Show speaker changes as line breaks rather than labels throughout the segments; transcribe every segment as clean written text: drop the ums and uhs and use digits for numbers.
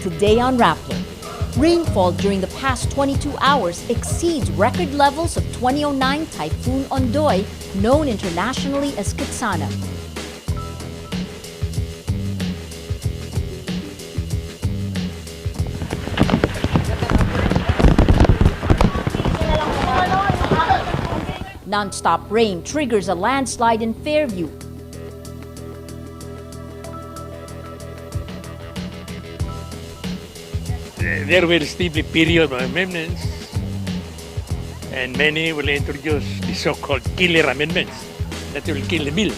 Today on Rappler, rainfall during the past 22 hours exceeds record levels of 2009 Typhoon Ondoy, known internationally as Kitsana. Non-stop rain triggers a landslide in Fairview.
There will still be period of amendments, and many will introduce the so-called killer amendments that will kill the bill.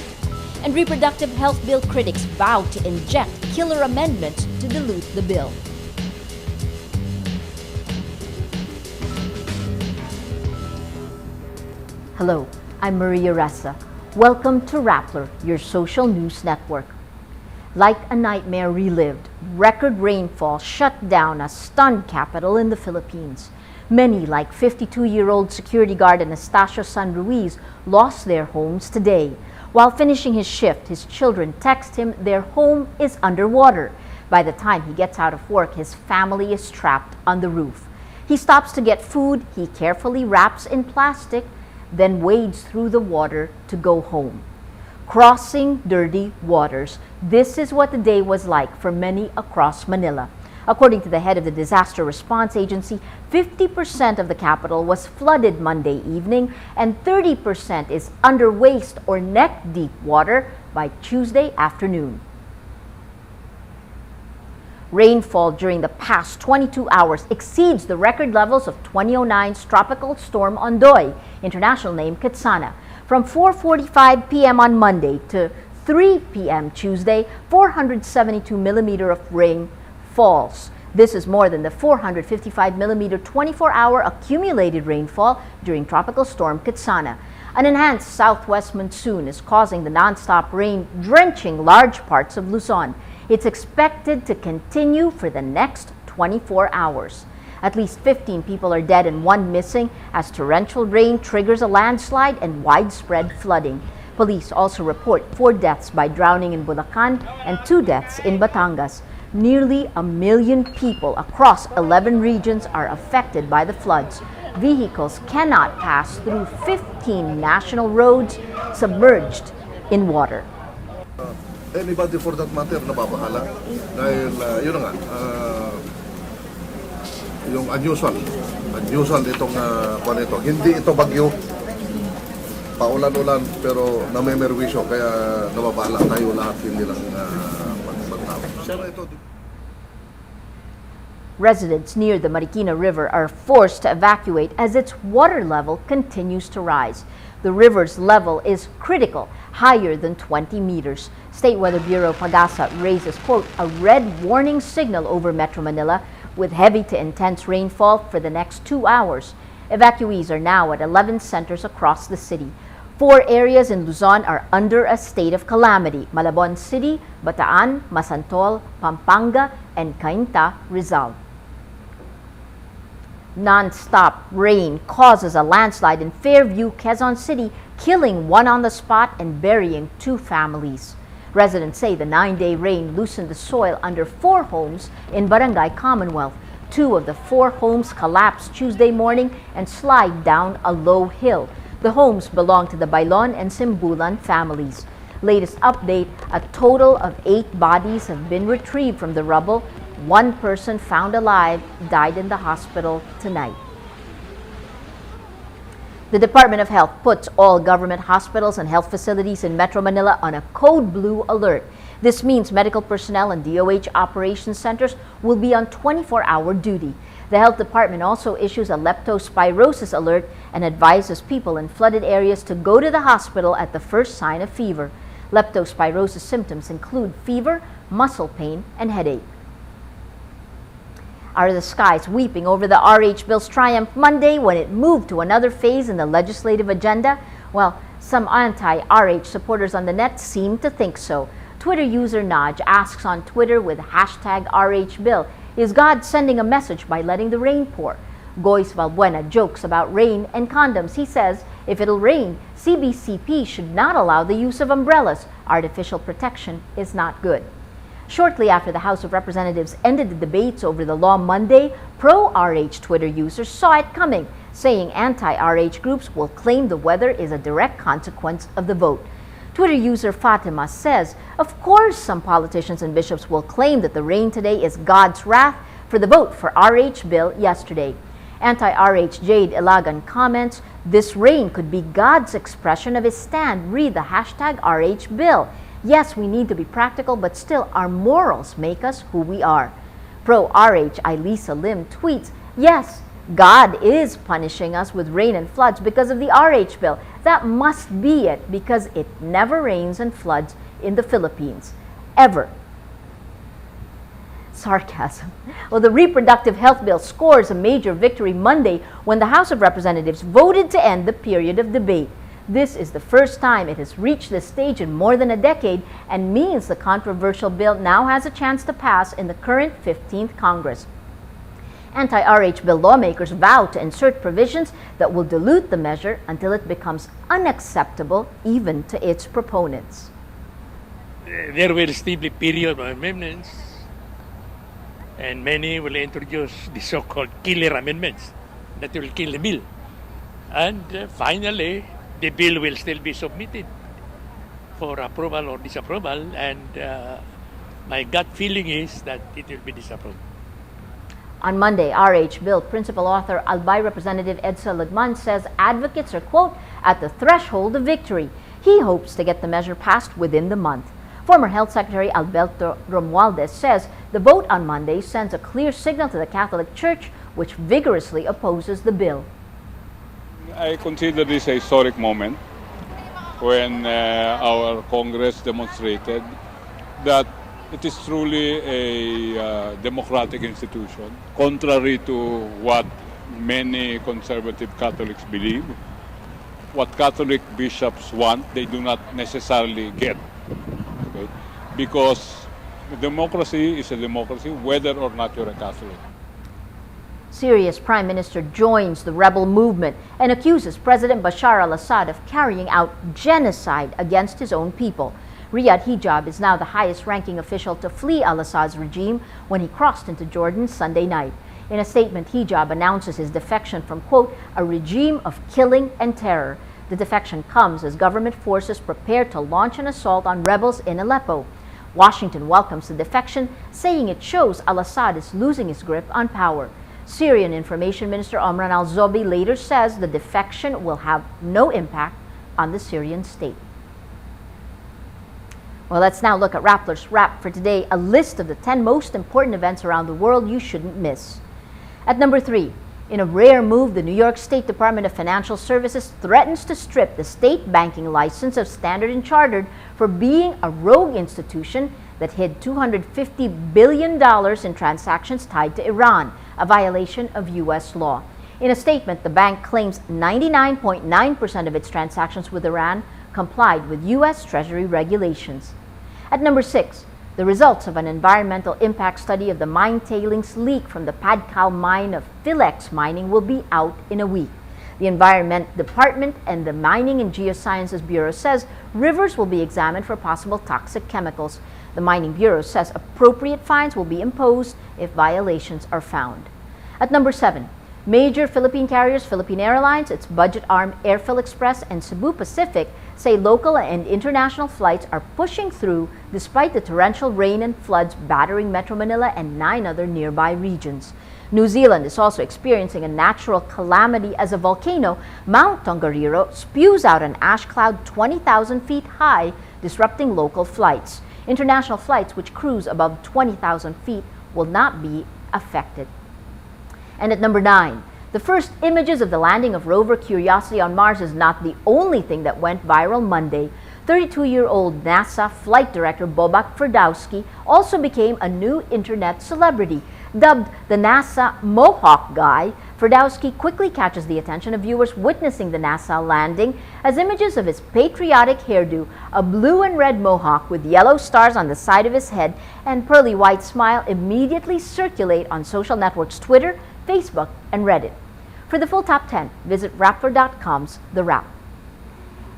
And reproductive health bill critics vow to inject killer amendments to dilute the bill. Hello, I'm Maria Ressa. Welcome to Rappler, your social news network. Like a nightmare relived, record rainfall shut down a stunned capital in the Philippines. Many, like 52-year-old security guard Anastasio San Ruiz, lost their homes today. While finishing his shift, his children text him their home is underwater. By the time he gets out of work, his family is trapped on the roof. He stops to get food he carefully wraps in plastic, then wades through the water to go home. Crossing dirty waters, this is what the day was like for many across Manila. According to the head of the Disaster Response Agency, 50% of the capital was flooded Monday evening and 30% is under waist or neck-deep water by Tuesday afternoon. Rainfall during the past 22 hours exceeds the record levels of 2009's Tropical Storm Ondoy, international name Kitsana. From 4:45 p.m. on Monday to 3 p.m. Tuesday, 472 millimeter of rain falls. This is more than the 455 millimeter 24-hour accumulated rainfall during Tropical Storm Kitsana. An enhanced southwest monsoon is causing the nonstop rain drenching large parts of Luzon. It's expected to continue for the next 24 hours. At least 15 people are dead and one missing as torrential rain triggers a landslide and widespread flooding. Police also report 4 deaths by drowning in Bulacan and 2 deaths in Batangas. Nearly 1 million people across 11 regions are affected by the floods. Vehicles cannot pass through 15 national roads submerged in water.
Anybody for that matter nababahala dahil yun nga yung unusual itong kuwan ito. Hindi ito bagyo, paulan-ulan pero namemerwisyo kaya nababahala tayo lahat, hindi lang magtao.
Residents near the Marikina River are forced to evacuate as its water level continues to rise. The river's level is critical, higher than 20 meters. State Weather Bureau Pagasa raises, quote, a red warning signal over Metro Manila with heavy to intense rainfall for the next 2 hours. Evacuees are now at 11 centers across the city. 4 areas in Luzon are under a state of calamity: Malabon City, Bataan, Masantol, Pampanga, and Cainta, Rizal. Non-stop rain causes a landslide in Fairview, Quezon City, killing 1 on the spot and burying 2 families. Residents say the 9-day rain loosened the soil under 4 homes in Barangay Commonwealth. 2 of the 4 homes collapsed Tuesday morning and slide down a low hill. The homes belong to the Bailon and Simbulan families. Latest update, a total of 8 bodies have been retrieved from the rubble. 1 person found alive died in the hospital tonight. The Department of Health puts all government hospitals and health facilities in Metro Manila on a code blue alert. This means medical personnel and DOH operations centers will be on 24-hour duty. The Health Department also issues a leptospirosis alert and advises people in flooded areas to go to the hospital at the first sign of fever. Leptospirosis symptoms include fever, muscle pain, and headache. Are the skies weeping over the RH bill's triumph Monday when it moved to another phase in the legislative agenda? Well, some anti-RH supporters on the net seem to think so. Twitter user Naj asks on Twitter with hashtag #RHBill, is God sending a message by letting the rain pour? Gois Valbuena jokes about rain and condoms. He says, if it'll rain, CBCP should not allow the use of umbrellas. Artificial protection is not good. Shortly after the House of Representatives ended the debates over the law Monday, pro-RH Twitter users saw it coming, saying anti-RH groups will claim the weather is a direct consequence of the vote. Twitter user Fatima says, of course some politicians and bishops will claim that the rain today is God's wrath for the vote for RH bill yesterday. Anti-RH Jade Ilagan comments, this rain could be God's expression of his stand. Read the hashtag RH bill. Yes, we need to be practical, but still our morals make us who we are. Pro-RH Ilisa Lim tweets, yes, God is punishing us with rain and floods because of the RH bill. That must be it, because it never rains and floods in the Philippines. Ever. Sarcasm. Well, the reproductive health bill scores a major victory Monday when the House of Representatives voted to end the period of debate. This is the first time it has reached this stage in more than a decade and means the controversial bill now has a chance to pass in the current 15th Congress. Anti-RH bill lawmakers vow to insert provisions that will dilute the measure until it becomes unacceptable even to its proponents.
There will still be period of amendments, and many will introduce the so-called killer amendments that will kill the bill. And finally, the bill will still be submitted for approval or disapproval, and my gut feeling is that it will be disapproved.
On Monday, RH bill principal author Albay Representative Edsa Lagman says advocates are, quote, at the threshold of victory. He hopes to get the measure passed within the month. Former Health Secretary Alberto Romualdez says the vote on Monday sends a clear signal to the Catholic Church, which vigorously opposes the bill.
I consider this a historic moment when our Congress demonstrated that it is truly a democratic institution, contrary to what many conservative Catholics believe. What Catholic bishops want, they do not necessarily get. Okay? Because democracy is a democracy, whether or not you're a Catholic.
Syria's prime minister joins the rebel movement and accuses President Bashar al-Assad of carrying out genocide against his own people. Riyad Hijab is now the highest-ranking official to flee al-Assad's regime when he crossed into Jordan Sunday night. In a statement, Hijab announces his defection from, quote, a regime of killing and terror. The defection comes as government forces prepare to launch an assault on rebels in Aleppo. Washington welcomes the defection, saying it shows al-Assad is losing his grip on power. Syrian Information Minister Omran al-Zobi later says the defection will have no impact on the Syrian state. Well, let's now look at Rappler's Wrap for today, a list of the 10 most important events around the world you shouldn't miss. At number 3, in a rare move, the New York State Department of Financial Services threatens to strip the state banking license of Standard & Chartered for being a rogue institution that hid $250 billion in transactions tied to Iran, a violation of U.S. law. In a statement, the bank claims 99.9% of its transactions with Iran complied with U.S. Treasury regulations. At number 6, the results of an environmental impact study of the mine tailings leak from the Padcal mine of Philex Mining will be out in a week. The Environment Department and the Mining and Geosciences Bureau says rivers will be examined for possible toxic chemicals. The Mining Bureau says appropriate fines will be imposed if violations are found. At number 7, major Philippine carriers, Philippine Airlines, its budget arm Airphil Express, and Cebu Pacific say local and international flights are pushing through despite the torrential rain and floods battering Metro Manila and 9 other nearby regions. New Zealand is also experiencing a natural calamity as a volcano, Mount Tongariro, spews out an ash cloud 20,000 feet high, disrupting local flights. International flights which cruise above 20,000 feet will not be affected. And at number 9, the first images of the landing of rover Curiosity on Mars is not the only thing that went viral Monday. 32-year-old NASA flight director Bobak Ferdowski also became a new internet celebrity. Dubbed the NASA Mohawk Guy, Ferdowski quickly catches the attention of viewers witnessing the NASA landing as images of his patriotic hairdo, a blue and red mohawk with yellow stars on the side of his head, and pearly white smile immediately circulate on social networks Twitter, Facebook, and Reddit. For the full top 10, visit Rappler.com's The Wrap.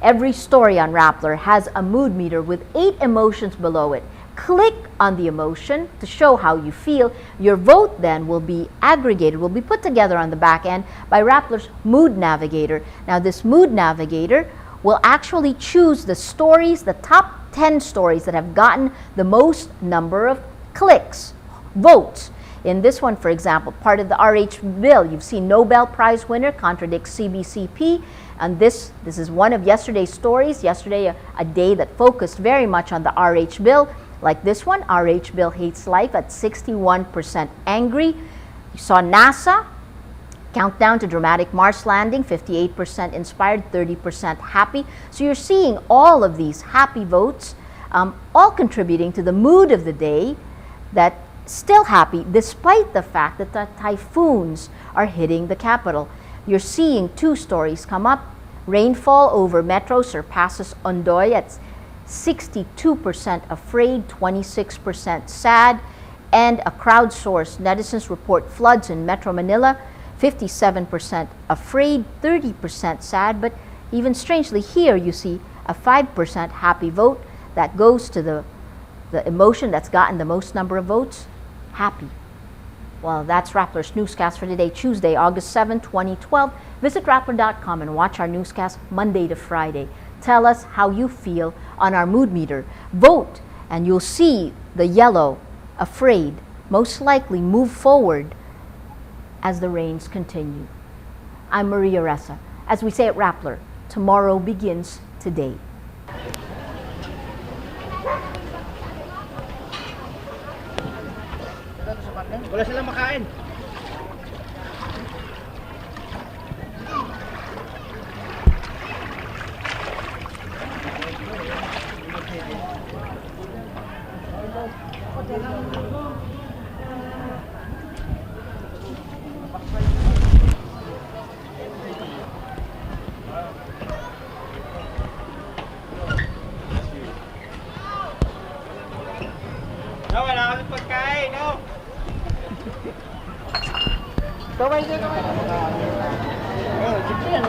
Every story on Rappler has a mood meter with 8 emotions below it. click on the emotion to show how you feel. Your vote then will be aggregated, will be put together on the back end by Rappler's Mood Navigator. Now this Mood Navigator will actually choose the stories, the top 10 stories that have gotten the most number of clicks, votes. In this one, for example, part of the RH bill, you've seen Nobel Prize winner contradicts CBCP. And this is one of yesterday's stories. Yesterday, a day that focused very much on the RH bill. Like this one, RH bill hates life at 61% angry. You saw NASA, countdown to dramatic Mars landing, 58% inspired, 30% happy. So you're seeing all of these happy votes, all contributing to the mood of the day, that still happy despite the fact that the typhoons are hitting the capital. You're seeing two stories come up. Rainfall over metro surpasses Ondoy at 62% afraid, 26% sad. And a crowdsourced netizens report floods in Metro Manila, 57% afraid, 30% sad. But even strangely here, you see a 5% happy vote that goes to the emotion that's gotten the most number of votes, happy. Well, that's Rappler's Newscast for today, Tuesday, August 7, 2012. Visit Rappler.com and watch our newscast Monday to Friday. Tell us how you feel on our mood meter. Vote, and you'll see the yellow, afraid, most likely move forward as the rains continue. I'm Maria Ressa. As we say at Rappler, tomorrow begins today.
Wala silang makain. No, wala kami pagkain, no? Kaway din naman. Oh, siyempre yan.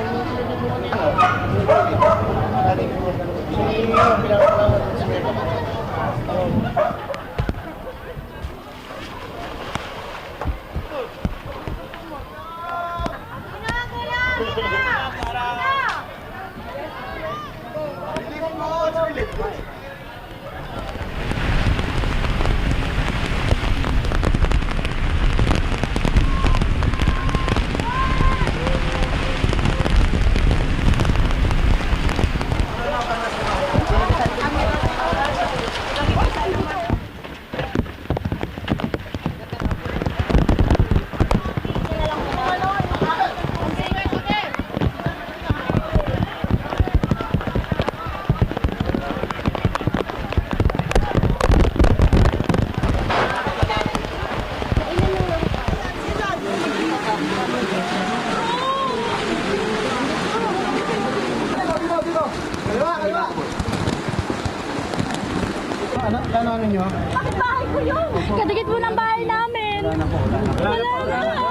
Ano ninyo?
Bakit bahay ko yun? Kadikit mo ng bahay namin.
Wala na po.
Wala na.